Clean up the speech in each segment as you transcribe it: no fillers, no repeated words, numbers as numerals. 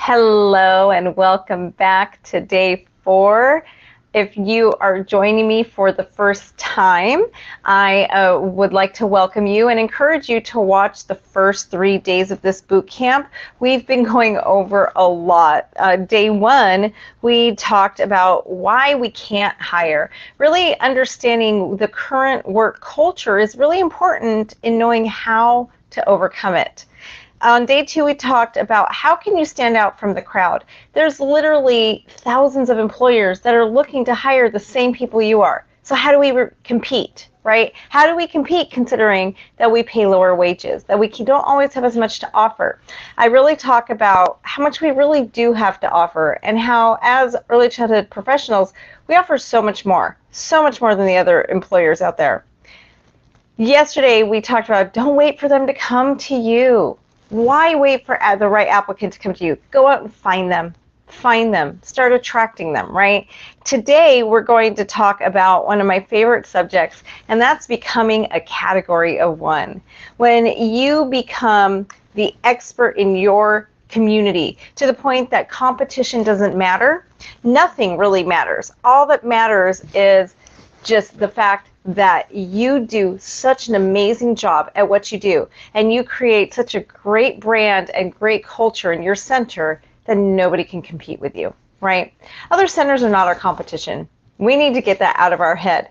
Hello and welcome back to day 4. If you are joining me for the first time, I would like to welcome you and encourage you to watch the first 3 days of this boot camp. We've been going over a lot. Day 1, we talked about why we can't hire. Really understanding the current work culture is really important in knowing how to overcome it. On day 2, we talked about how can you stand out from the crowd. There's literally thousands of employers that are looking to hire the same people you are. So how do we compete, right? How do we compete considering that we pay lower wages, that we don't always have as much to offer? I really talk about how much we really do have to offer and how as early childhood professionals, we offer so much more than the other employers out there. Yesterday, we talked about don't wait for them to come to you. Why wait for the right applicant to come to you? Go out and find them. Start attracting them, right? Today, we're going to talk about one of my favorite subjects, and that's becoming a category of one. When you become the expert in your community to the point that competition doesn't matter, nothing really matters. All that matters is just the fact that you do such an amazing job at what you do, and you create such a great brand and great culture in your center that nobody can compete with you, right? Other centers are not our competition. We need to get that out of our head.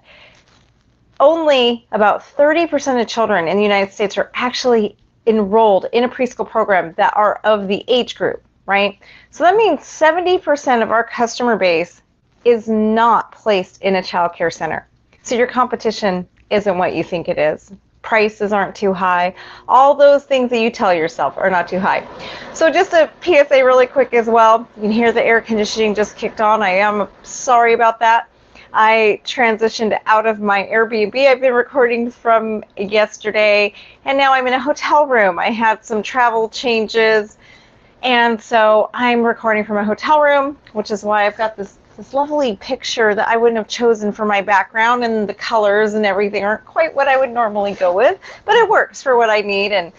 Only about 30% of children in the United States are actually enrolled in a preschool program that are of the age group, right? So that means 70% of our customer base is not placed in a child care center. So your competition isn't what you think it is. Prices aren't too high. All those things that you tell yourself are not too high. So just a PSA really quick as well. You can hear the air conditioning just kicked on. I am sorry about that. I transitioned out of my Airbnb I've been recording from yesterday, and now I'm in a hotel room. I had some travel changes, and so I'm recording from a hotel room, which is why I've got this lovely picture that I wouldn't have chosen for my background, and the colors and everything aren't quite what I would normally go with, but it works for what I need. And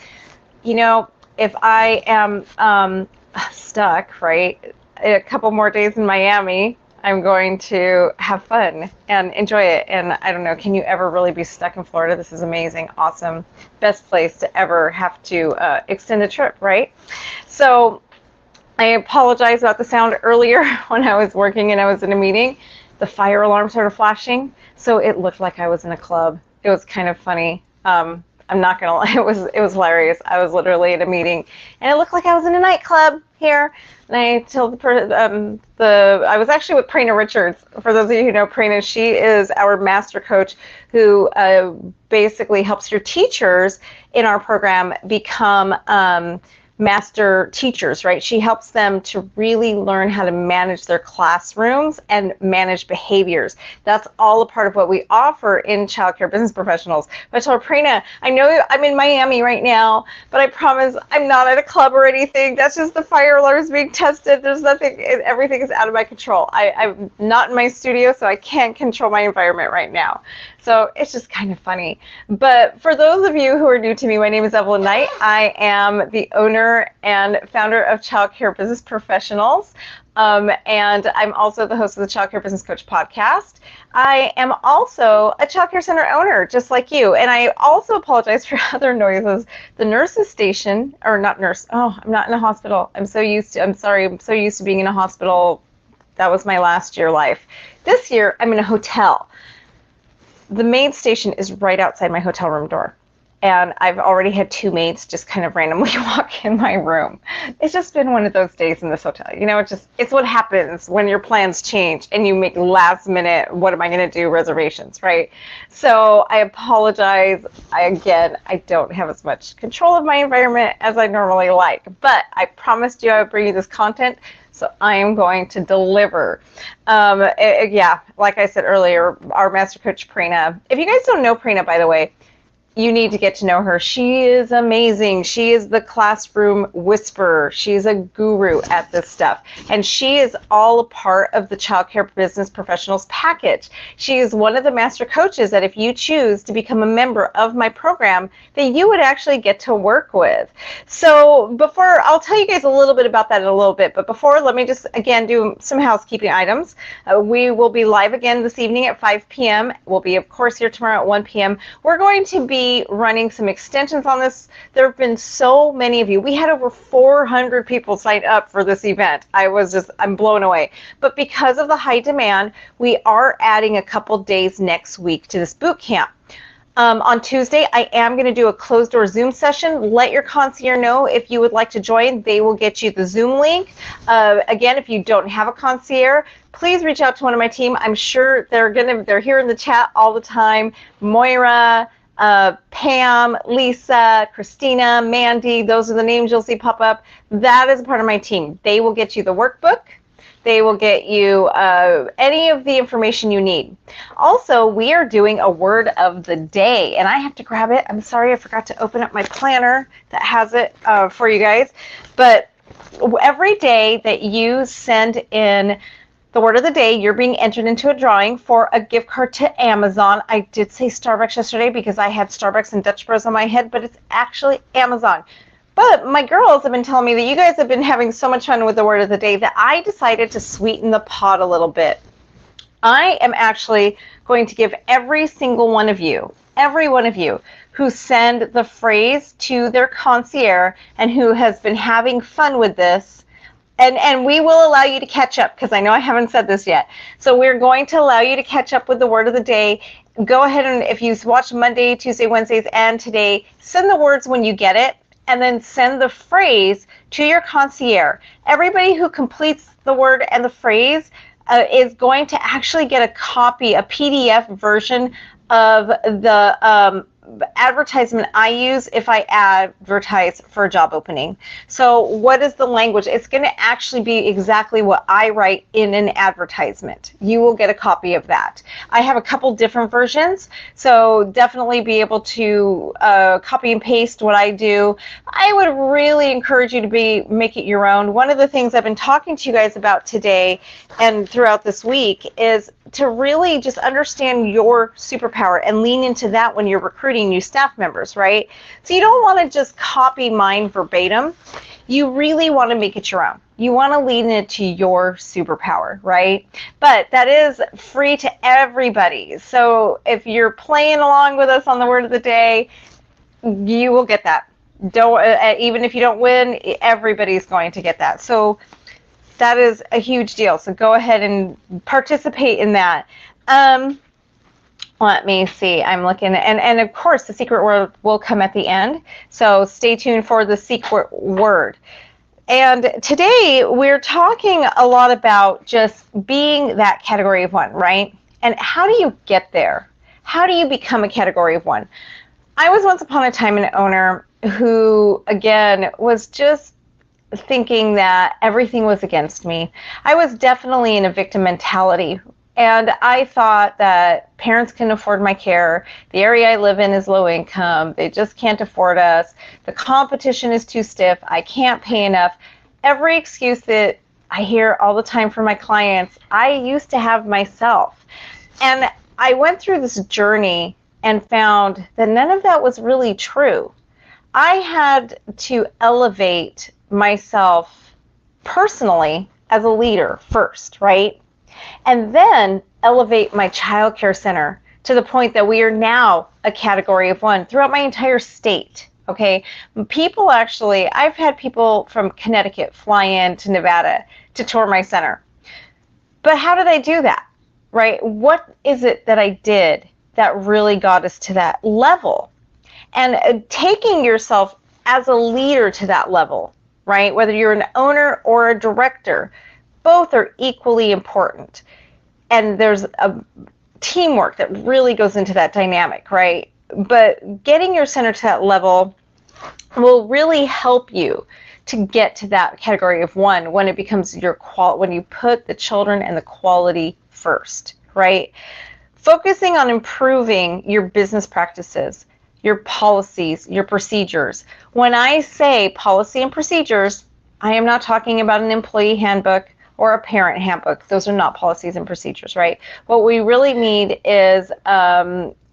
you know, if I am stuck, right, a couple more days in Miami, I'm going to have fun and enjoy it. And I don't know, can you ever really be stuck in Florida? This is amazing, awesome, best place to ever have to extend a trip, right? So I apologize about the sound earlier when I was working and I was in a meeting. The fire alarm started flashing, so it looked like I was in a club. It was kind of funny. I'm not gonna lie, it was hilarious. I was literally at a meeting, and it looked like I was in a nightclub here. And I told I was actually with Prina Richards. For those of you who know Prina, she is our master coach who basically helps your teachers in our program become master teachers, right? She helps them to really learn how to manage their classrooms and manage behaviors. That's all a part of what we offer in childcare business professionals. But I told her, Prina, I know I'm in Miami right now, but I promise I'm not at a club or anything. That's just the fire alarms being tested. There's nothing, everything is out of my control. I'm not in my studio, so I can't control my environment right now. So it's just kind of funny. But for those of you who are new to me, my name is Evelyn Knight. I am the owner and founder of Childcare Business Professionals. And I'm also the host of the Childcare Business Coach podcast. I am also a childcare center owner, just like you. And I also apologize for other noises. The nurse's station, or not nurse, oh, I'm not in a hospital. I'm so used to being in a hospital. That was my last year life. This year, I'm in a hotel. The maid station is right outside my hotel room door. And I've already had 2 maids just kind of randomly walk in my room. It's just been one of those days in this hotel. You know, it's what happens when your plans change and you make last minute, what am I going to do reservations, right? So I apologize. Again, I don't have as much control of my environment as I normally like, but I promised you I would bring you this content. So I am going to deliver. Yeah, like I said earlier, our master coach, Prina. If you guys don't know Prina, by the way, you need to get to know her. She is amazing. She is the classroom whisperer. She's a guru at this stuff. And she is all a part of the Child Care Business Professionals package. She is one of the master coaches that if you choose to become a member of my program, that you would actually get to work with. So before, I'll tell you guys a little bit about that in a little bit, but before, let me just again do some housekeeping items. We will be live again this evening at 5 p.m. We'll be, of course, here tomorrow at 1 p.m. We're going to be running some extensions on this. There have been so many of you. We had over 400 people sign up for this event. I'm blown away. But because of the high demand, we are adding a couple days next week to this boot camp. On Tuesday, I am going to do a closed-door Zoom session. Let your concierge know if you would like to join. They will get you the Zoom link. Again, if you don't have a concierge, please reach out to one of my team. I'm sure they're here in the chat all the time. Moira, Pam, Lisa, Christina, Mandy, those are the names you'll see pop up. That is a part of my team. They will get you the workbook. They will get you any of the information you need. Also, we are doing a word of the day, and I have to grab it. I'm sorry, I forgot to open up my planner that has it for you guys. But every day that you send in the word of the day, you're being entered into a drawing for a gift card to Amazon. I did say Starbucks yesterday because I had Starbucks and Dutch Bros on my head, but it's actually Amazon. But my girls have been telling me that you guys have been having so much fun with the word of the day that I decided to sweeten the pot a little bit. I am actually going to give every one of you who send the phrase to their concierge and who has been having fun with this, and we will allow you to catch up because I know I haven't said this yet. So we're going to allow you to catch up with the word of the day. Go ahead and if you watch Monday, Tuesday, Wednesdays, and today, send the words when you get it, and then send the phrase to your concierge. Everybody who completes the word and the phrase is going to actually get a copy, a PDF version of the advertisement I use if I advertise for a job opening. So what is the language? It's going to actually be exactly what I write in an advertisement. You will get a copy of that. I have a couple different versions, so definitely be able to copy and paste what I do. I would really encourage you to make it your own. One of the things I've been talking to you guys about today and throughout this week is to really just understand your superpower and lean into that when you're recruiting new staff members, right? So you don't want to just copy mine verbatim. You really want to make it your own. You want to lean into your superpower, right? But that is free to everybody. So if you're playing along with us on the word of the day, you will get that. Even if you don't win, everybody's going to get that. So that is a huge deal. So go ahead and participate in that. Let me see. I'm looking, and of course the secret word will come at the end. So stay tuned for the secret word. And today we're talking a lot about just being that category of one, right? And how do you get there? How do you become a category of one? I was once upon a time an owner who, again, was just thinking that everything was against me. I was definitely in a victim mentality, and I thought that parents can afford my care. The area I live in is low income. They just can't afford us. The competition is too stiff. I can't pay enough. Every excuse that I hear all the time from my clients, I used to have myself. And I went through this journey and found that none of that was really true. I had to elevate myself personally as a leader first, right? And then elevate my child care center to the point that we are now a category of one throughout my entire state, okay? People actually, I've had people from Connecticut fly in to Nevada to tour my center. But how did I do that, right? What is it that I did that really got us to that level? And taking yourself as a leader to that level, right? Whether you're an owner or a director, both are equally important. And there's a teamwork that really goes into that dynamic, right? But getting your center to that level will really help you to get to that category of one when it becomes your when you put the children and the quality first, right? Focusing on improving your business practices, your policies, your procedures. When I say policy and procedures, I am not talking about an employee handbook or a parent handbook. Those are not policies and procedures, right? What we really need is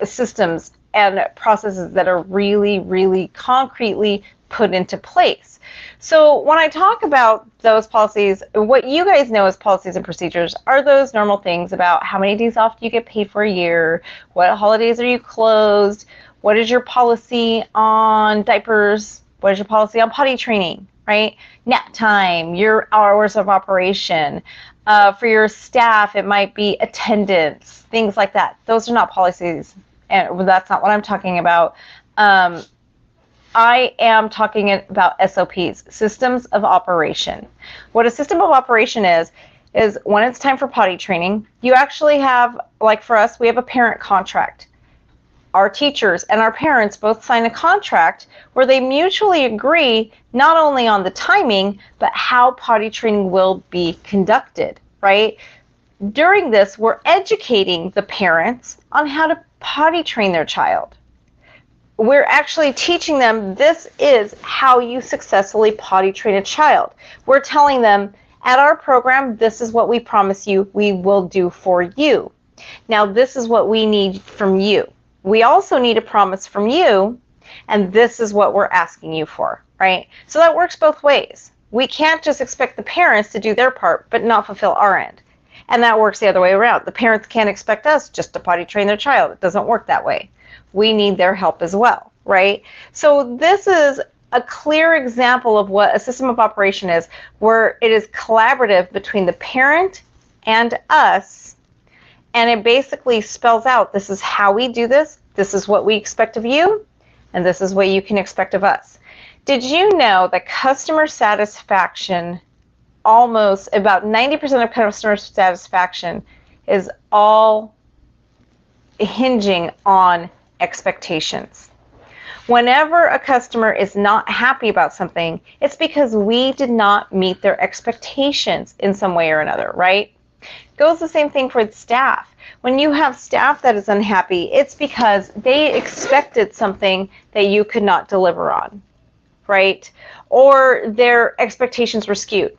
systems and processes that are really, really concretely put into place. So when I talk about those policies, what you guys know as policies and procedures are those normal things about how many days off do you get paid for a year, what holidays are you closed, what is your policy on diapers, what is your policy on potty training, right? Nap time, your hours of operation. For your staff, it might be attendance, things like that. Those are not policies, and that's not what I'm talking about. I am talking about SOPs, systems of operation. What a system of operation is when it's time for potty training, you actually have, like for us, we have a parent contract. Our teachers and our parents both sign a contract where they mutually agree not only on the timing, but how potty training will be conducted, right? During this, we're educating the parents on how to potty train their child. We're actually teaching them this is how you successfully potty train a child. We're telling them at our program, this is what we promise you we will do for you. Now, this is what we need from you. We also need a promise from you, and this is what we're asking you for, right? So that works both ways. We can't just expect the parents to do their part, but not fulfill our end. And that works the other way around. The parents can't expect us just to potty train their child. It doesn't work that way. We need their help as well, right? So this is a clear example of what a system of operation is, where it is collaborative between the parent and us, and it basically spells out this is how we do this is what we expect of you, and this is what you can expect of us. Did you know that customer satisfaction, almost about 90% of customer satisfaction is all hinging on expectations? Whenever a customer is not happy about something, it's because we did not meet their expectations in some way or another, right? Goes the same thing for staff. When you have staff that is unhappy, it's because they expected something that you could not deliver on, right? Or their expectations were skewed.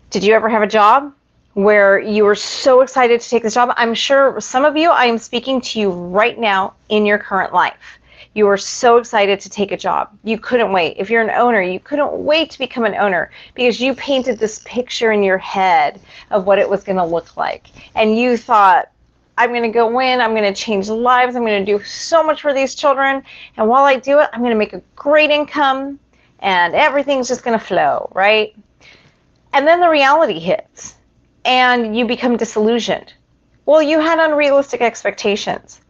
Did you ever have a job where you were so excited to take this job? I'm sure some of you, I am speaking to you right now in your current life. You were so excited to take a job. You couldn't wait. If you're an owner, you couldn't wait to become an owner because you painted this picture in your head of what it was going to look like. And you thought, I'm going to go in, I'm going to change lives, I'm going to do so much for these children. And while I do it, I'm going to make a great income and everything's just going to flow, right? And then the reality hits and you become disillusioned. Well, you had unrealistic expectations.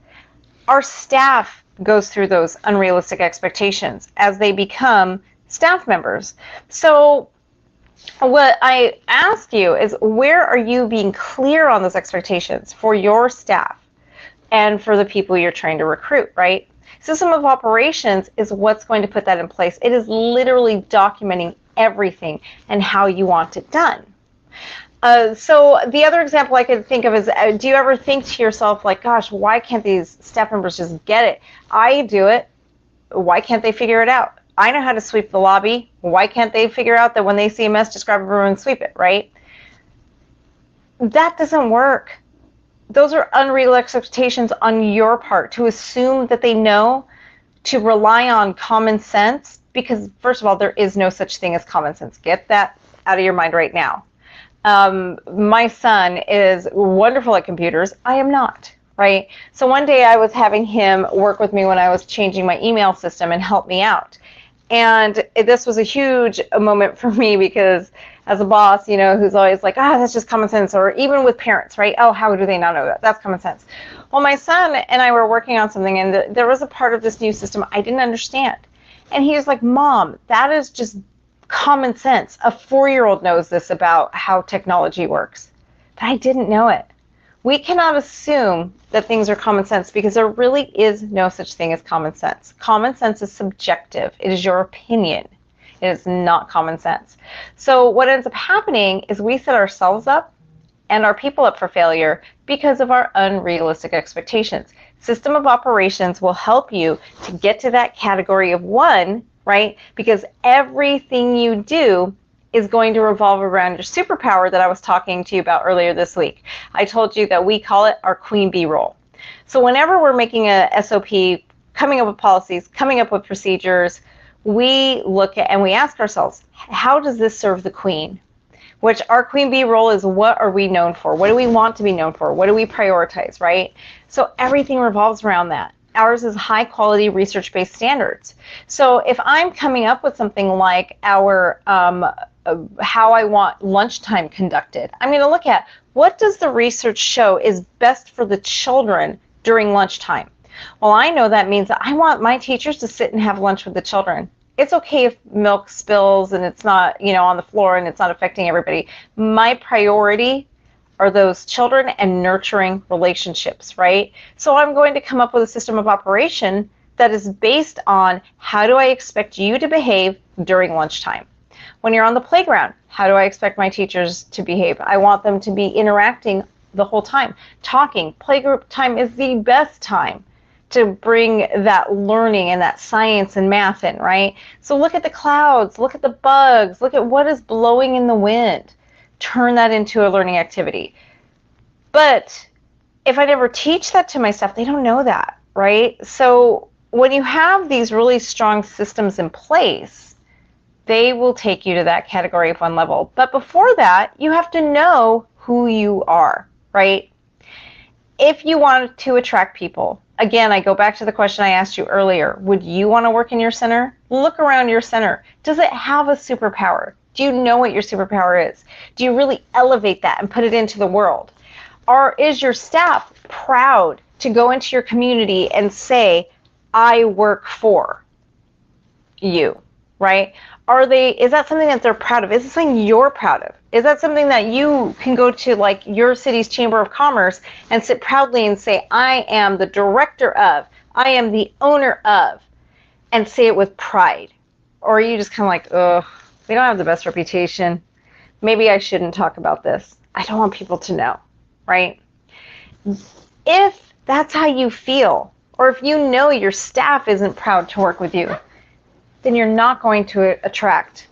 Our staff goes through those unrealistic expectations as they become staff members. So what I ask you is, where are you being clear on those expectations for your staff and for the people you're trying to recruit, right? System of operations is what's going to put that in place. It is literally documenting everything and how you want it done. So the other example I could think of is, do you ever think to yourself, like, gosh, why can't these staff members just get it? I do it. Why can't they figure it out? I know how to sweep the lobby. Why can't they figure out that when they see a mess, just grab a broom and sweep it, right? That doesn't work. Those are unreal expectations on your part to assume that they know, to rely on common sense, because first of all, there is no such thing as common sense. Get that out of your mind right now. My son is wonderful at computers. I am not, right? So one day I was having him work with me when I was changing my email system and help me out. And this was a huge moment for me because as a boss, you know, who's always like, that's just common sense, or even with parents, right? Oh, how do they not know that? That's common sense. Well, my son and I were working on something, and there was a part of this new system I didn't understand. And he was like, Mom, that is just common sense. A 4-year-old knows this about how technology works. But I didn't know it. We cannot assume that things are common sense because there really is no such thing as common sense. Common sense is subjective. It is your opinion. It is not common sense. So what ends up happening is we set ourselves up and our people up for failure because of our unrealistic expectations. system of operations will help you to get to that category of 1, right? Because everything you do is going to revolve around your superpower that I was talking to you about earlier this week. I told you that we call it our queen bee role. So whenever we're making a SOP, coming up with policies, coming up with procedures, we look at and we ask ourselves, how does this serve the queen? Which our queen bee role is, what are we known for? What do we want to be known for? What do we prioritize, right? So everything revolves around that. Ours is high quality research-based standards. So if I'm coming up with something like our how I want lunchtime conducted, I'm going to look at what does the research show is best for the children during lunchtime. Well, I know that means that I want my teachers to sit and have lunch with the children. It's okay if milk spills and it's not, on the floor and it's not affecting everybody. My priority are those children and nurturing relationships, right? So I'm going to come up with a system of operation that is based on how do I expect you to behave during lunchtime. When you're on the playground, how do I expect my teachers to behave? I want them to be interacting the whole time, talking. Playgroup time is the best time to bring that learning and that science and math in, right? So look at the clouds, look at the bugs, look at what is blowing in the wind. Turn that into a learning activity. But if I never teach that to my staff, they don't know that, right? So when you have these really strong systems in place, they will take you to that category of 1 level. But before that, you have to know who you are, right? If you want to attract people, again, I go back to the question I asked you earlier. Would you want to work in your center? Look around your center. Does it have a superpower? Do you know what your superpower is? Do you really elevate that and put it into the world? Or is your staff proud to go into your community and say, I work for you, right? Is that something that they're proud of? Is it something you're proud of? Is that something that you can go to like your city's Chamber of Commerce and sit proudly and say, I am the director of, I am the owner of, and say it with pride? Or are you just kind of like, ugh, we don't have the best reputation. Maybe I shouldn't talk about this. I don't want people to know, right? If that's how you feel, or if you know your staff isn't proud to work with you, then you're not going to attract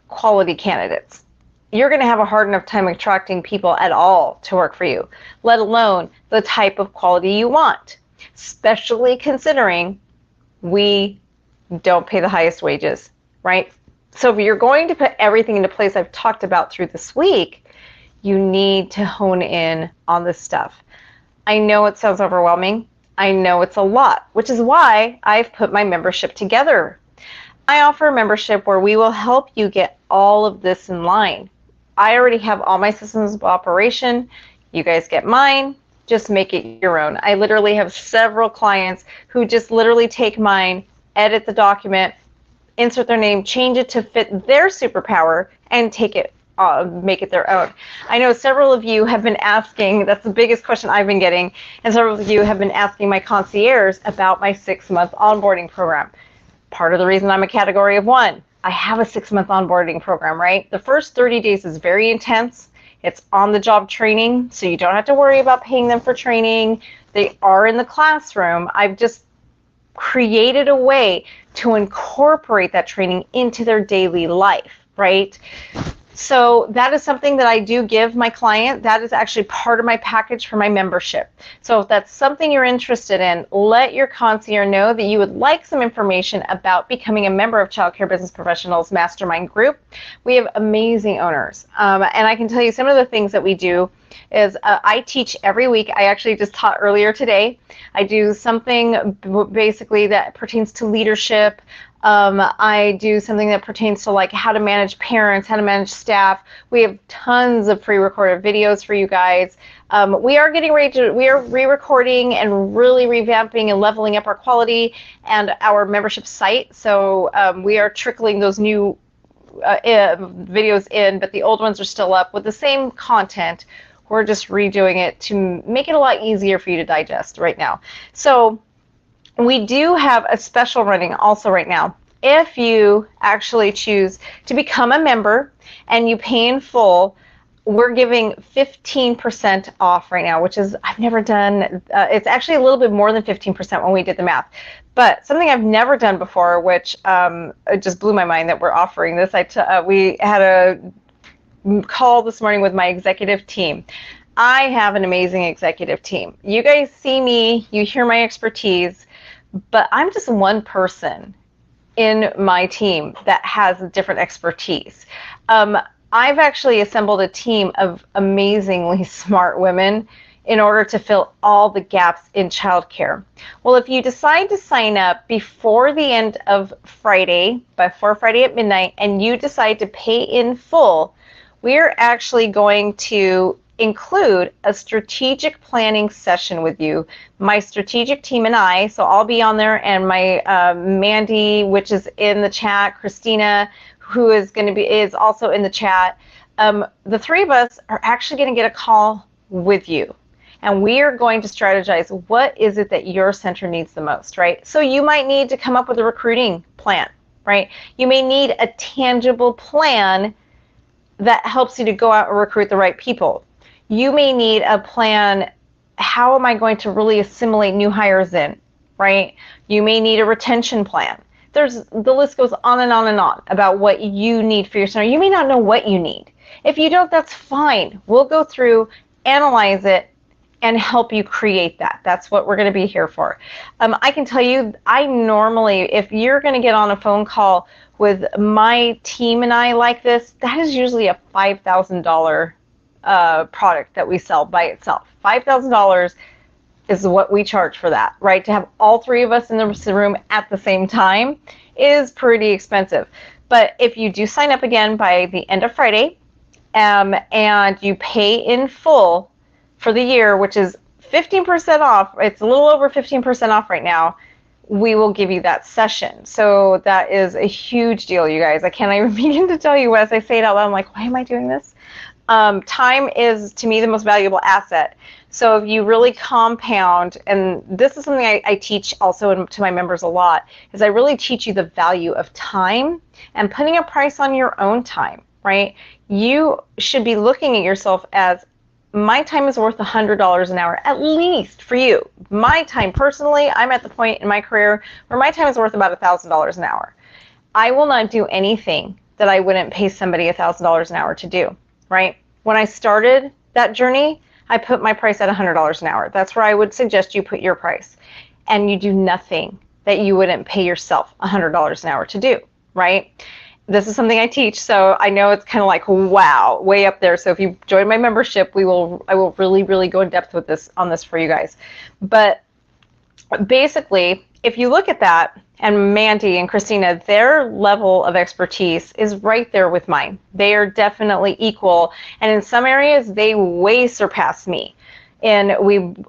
quality candidates. You're going to have a hard enough time attracting people at all to work for you, let alone the type of quality you want, especially considering we don't pay the highest wages, right? So if you're going to put everything into place I've talked about through this week, you need to hone in on this stuff. I know it sounds overwhelming. I know it's a lot, which is why I've put my membership together. I offer a membership where we will help you get all of this in line. I already have all my systems of operation. You guys get mine. Just make it your own. I literally have several clients who just literally take mine, edit the document, insert their name, change it to fit their superpower, and take it, make it their own. I know several of you have been asking, that's the biggest question I've been getting, and several of you have been asking my concierge about my 6-month onboarding program. Part of the reason I'm a category of 1, I have a 6-month onboarding program, right? The first 30 days is very intense. It's on-the-job training, so you don't have to worry about paying them for training. They are in the classroom. I've just created a way to incorporate that training into their daily life, right? So that is something that I do give my client. That is actually part of my package for my membership. So if that's something you're interested in, let your concierge know that you would like some information about becoming a member of Child Care Business Professionals Mastermind Group. We have amazing owners. And I can tell you some of the things that we do is I teach every week. I actually just taught earlier today. I do something basically that pertains to leadership. I do something that pertains to like how to manage parents, how to manage staff. We have tons of pre-recorded videos for you guys. We are re-recording and really revamping and leveling up our quality and our membership site. So we are trickling those new videos in, but the old ones are still up with the same content. We're just redoing it to make it a lot easier for you to digest right now. So we do have a special running also right now. If you actually choose to become a member and you pay in full, we're giving 15% off right now, which is, I've never done, it's actually a little bit more than 15% when we did the math. But something I've never done before, which it just blew my mind that we're offering this. We had a call this morning with my executive team. I have an amazing executive team. You guys see me, you hear my expertise, but I'm just one person in my team that has different expertise. I've actually assembled a team of amazingly smart women in order to fill all the gaps in childcare. Well, if you decide to sign up before the end of Friday, before Friday at midnight, and you decide to pay in full, we're actually going to include a strategic planning session with you, my strategic team and I. So I'll be on there, and my Mandy, which is in the chat, Christina, who is also in the chat. The three of us are actually going to get a call with you, and we are going to strategize what is it that your center needs the most, right? So you might need to come up with a recruiting plan, right? You may need a tangible plan that helps you to go out and recruit the right people. You may need a plan, how am I going to really assimilate new hires in, right? You may need a retention plan. The list goes on and on and on about what you need for your center. You may not know what you need. If you don't, that's fine. We'll go through, analyze it, and help you create that. That's what we're going to be here for. I can tell you, I normally, if you're going to get on a phone call with my team and I like this, that is usually a $5,000 product that we sell by itself. $5,000 is what we charge for that, right? To have all three of us in the room at the same time is pretty expensive. But if you do sign up again by the end of Friday, and you pay in full for the year, which is 15% off, it's a little over 15% off right now, we will give you that session. So that is a huge deal, you guys. I can't even begin to tell you as I say it out loud. I'm like, why am I doing this? Time is, to me, the most valuable asset. So if you really compound, and this is something I teach also to my members a lot, is I really teach you the value of time and putting a price on your own time, right? You should be looking at yourself as, my time is worth $100 an hour, at least for you. My time personally, I'm at the point in my career where my time is worth about $1,000 an hour. I will not do anything that I wouldn't pay somebody $1,000 an hour to do, right? When I started that journey, I put my price at $100 an hour. That's where I would suggest you put your price. And you do nothing that you wouldn't pay yourself $100 an hour to do, right? This is something I teach, so I know it's kind of like, wow, way up there. So if you join my membership, I will really, really go in depth with this on this for you guys. But basically, if you look at that, and Mandy and Christina, their level of expertise is right there with mine. They are definitely equal, and in some areas, they way surpass me. And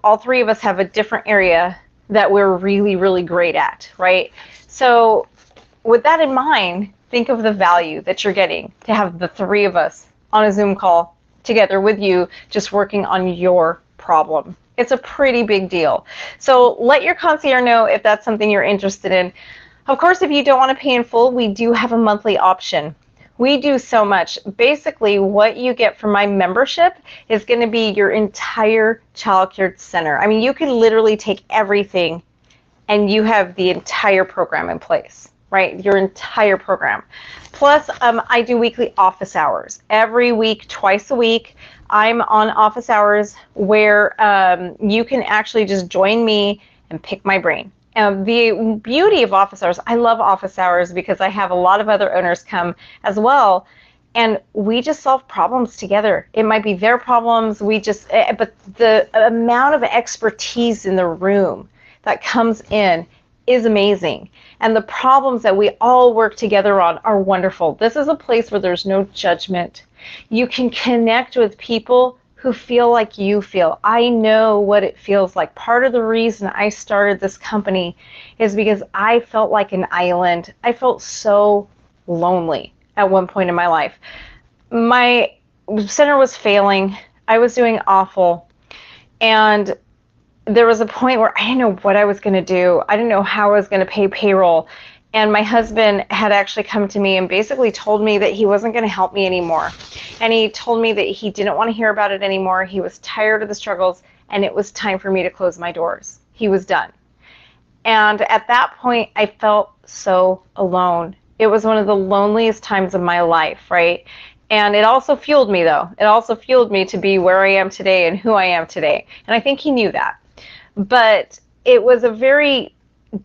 all three of us have a different area that we're really, really great at, right? So with that in mind, think of the value that you're getting to have the three of us on a Zoom call together with you, just working on your problem. It's a pretty big deal. So let your concierge know if that's something you're interested in. Of course, if you don't want to pay in full, we do have a monthly option. We do so much. Basically, what you get from my membership is going to be your entire childcare center. I mean, you can literally take everything and you have the entire program in place, right? Your entire program. Plus, I do weekly office hours. Every week, twice a week, I'm on office hours where you can actually just join me and pick my brain. The beauty of office hours, I love office hours because I have a lot of other owners come as well, and we just solve problems together. It might be their problems, but the amount of expertise in the room that comes in is amazing. And the problems that we all work together on are wonderful. This is a place where there's no judgment. You can connect with people who feel like you feel. I know what it feels like. Part of the reason I started this company is because I felt like an island. I felt so lonely at one point in my life. My center was failing. I was doing awful. And there was a point where I didn't know what I was going to do. I didn't know how I was going to pay payroll. And my husband had actually come to me and basically told me that he wasn't going to help me anymore. And he told me that he didn't want to hear about it anymore. He was tired of the struggles, and it was time for me to close my doors. He was done. And at that point, I felt so alone. It was one of the loneliest times of my life, right? And it also fueled me, though. It also fueled me to be where I am today and who I am today. And I think he knew that. But it was a very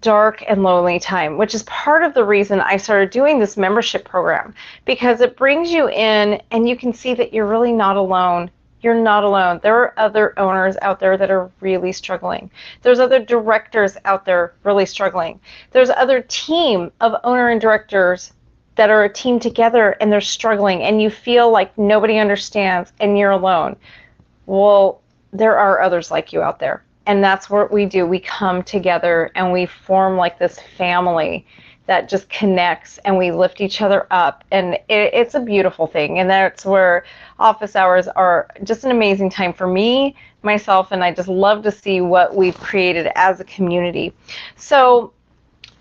dark and lonely time, which is part of the reason I started doing this membership program, because it brings you in and you can see that you're really not alone. You're not alone. There are other owners out there that are really struggling. There's other directors out there really struggling. There's other team of owner and directors that are a team together and they're struggling, and you feel like nobody understands and you're alone. Well, there are others like you out there. And that's what we do. We come together and we form like this family that just connects, and we lift each other up. And it's a beautiful thing. And that's where office hours are just an amazing time for me, myself, and I just love to see what we've created as a community. So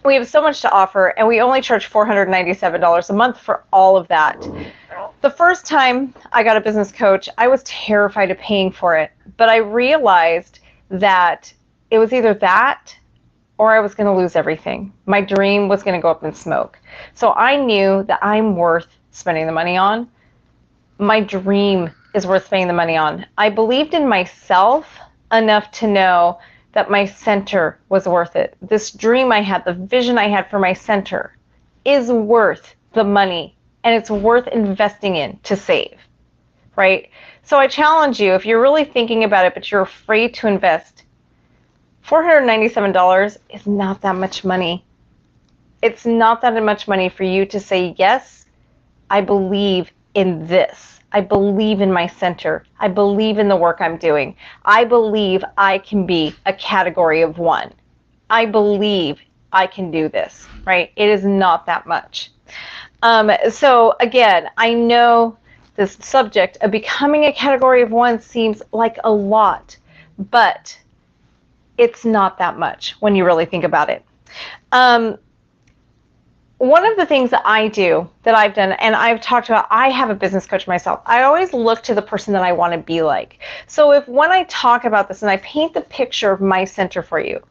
we have so much to offer, and we only charge $497 a month for all of that. The first time I got a business coach, I was terrified of paying for it, but I realized that it was either that or I was going to lose everything. My dream was going to go up in smoke. So I knew that I'm worth spending the money on. My dream is worth spending the money on. I believed in myself enough to know that my center was worth it. This dream I had, the vision I had for my center, is worth the money, and it's worth investing in to save, right? So I challenge you, if you're really thinking about it, but you're afraid to invest, $497 is not that much money. It's not that much money for you to say, yes, I believe in this. I believe in my center. I believe in the work I'm doing. I believe I can be a category of one. I believe I can do this, right? It is not that much. So again, I know this subject of becoming a category of one seems like a lot, but it's not that much when you really think about it. One of the things that I do, that I've done, and I've talked about, I have a business coach myself. I always look to the person that I want to be like. So if when I talk about this and I paint the picture of my center for you,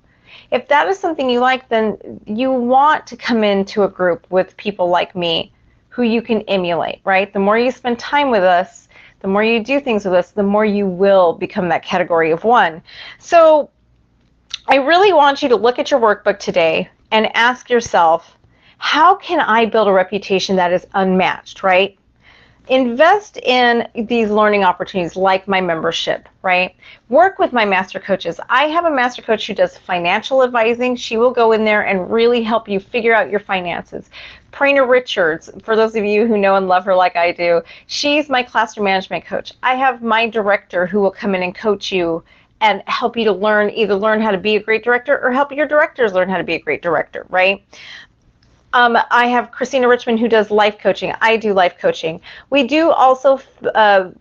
if that is something you like, then you want to come into a group with people like me who you can emulate, right? The more you spend time with us, the more you do things with us, the more you will become that category of one. So I really want you to look at your workbook today and ask yourself, how can I build a reputation that is unmatched, right? Invest in these learning opportunities like my membership, right? Work with my master coaches. I have a master coach who does financial advising. She will go in there and really help you figure out your finances. Prina Richards, for those of you who know and love her like I do, she's my classroom management coach. I have my director who will come in and coach you and help you to either learn how to be a great director or help your directors learn how to be a great director, right? I have Christina Richmond who does life coaching. I do life coaching. We do also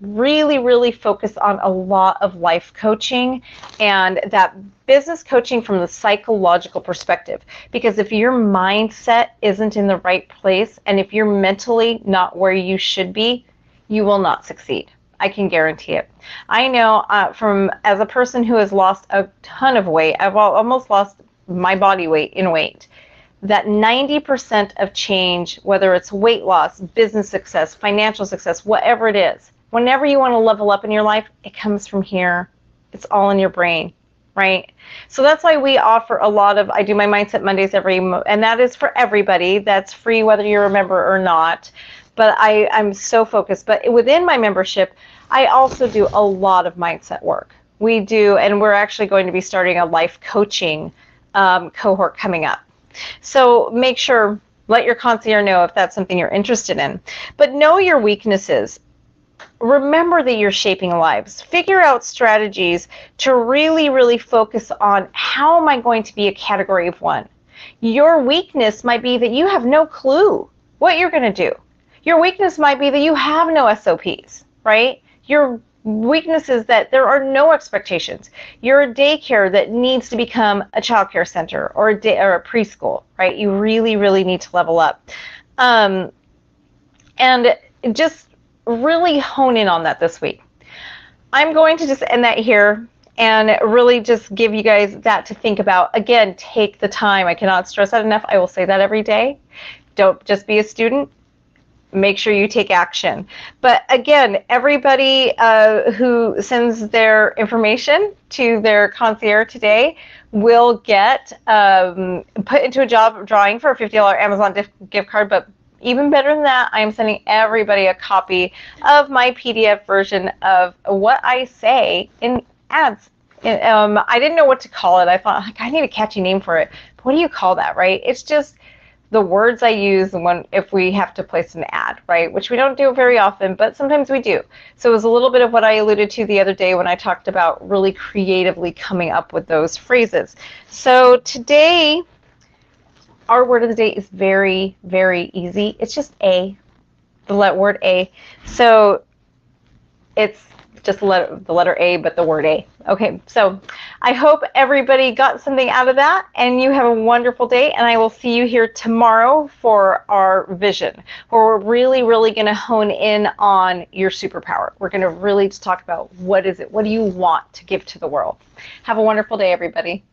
really, really focus on a lot of life coaching and that business coaching from the psychological perspective. Because if your mindset isn't in the right place and if you're mentally not where you should be, you will not succeed. I can guarantee it. I know as a person who has lost a ton of weight, I've almost lost my body weight in weight, that 90% of change, whether it's weight loss, business success, financial success, whatever it is, whenever you want to level up in your life, it comes from here. It's all in your brain, right? So that's why we offer a lot of, I do my Mindset Mondays and that is for everybody. That's free whether you're a member or not. But I'm so focused. But within my membership, I also do a lot of mindset work. We do, and we're actually going to be starting a life coaching cohort coming up. So make sure, let your concierge know if that's something you're interested in. But know your weaknesses. Remember that you're shaping lives. Figure out strategies to really, really focus on how am I going to be a category of one. Your weakness might be that you have no clue what you're going to do. Your weakness might be that you have no SOPs, right? Your weakness is that there are no expectations. You're a daycare that needs to become a childcare center or a preschool, right? You really, really need to level up. And just really hone in on that this week. I'm going to just end that here and really just give you guys that to think about. Again, take the time. I cannot stress that enough. I will say that every day. Don't just be a student. Make sure you take action. But again, everybody who sends their information to their concierge today will get put into a job drawing for a $50 Amazon gift card. But even better than that, I am sending everybody a copy of my PDF version of what I say in ads. I didn't know what to call it. I thought, like, I need a catchy name for it. But what do you call that, right? It's just the words I use if we have to place an ad, right? Which we don't do very often, but sometimes we do. So it was a little bit of what I alluded to the other day when I talked about really creatively coming up with those phrases. So today, our word of the day is very, very easy. It's just A, the word A. So it's just the letter A, but the word A. Okay, so I hope everybody got something out of that, and you have a wonderful day, and I will see you here tomorrow for our vision, where we're really, really going to hone in on your superpower. We're going to really just talk about what is it, what do you want to give to the world. Have a wonderful day, everybody.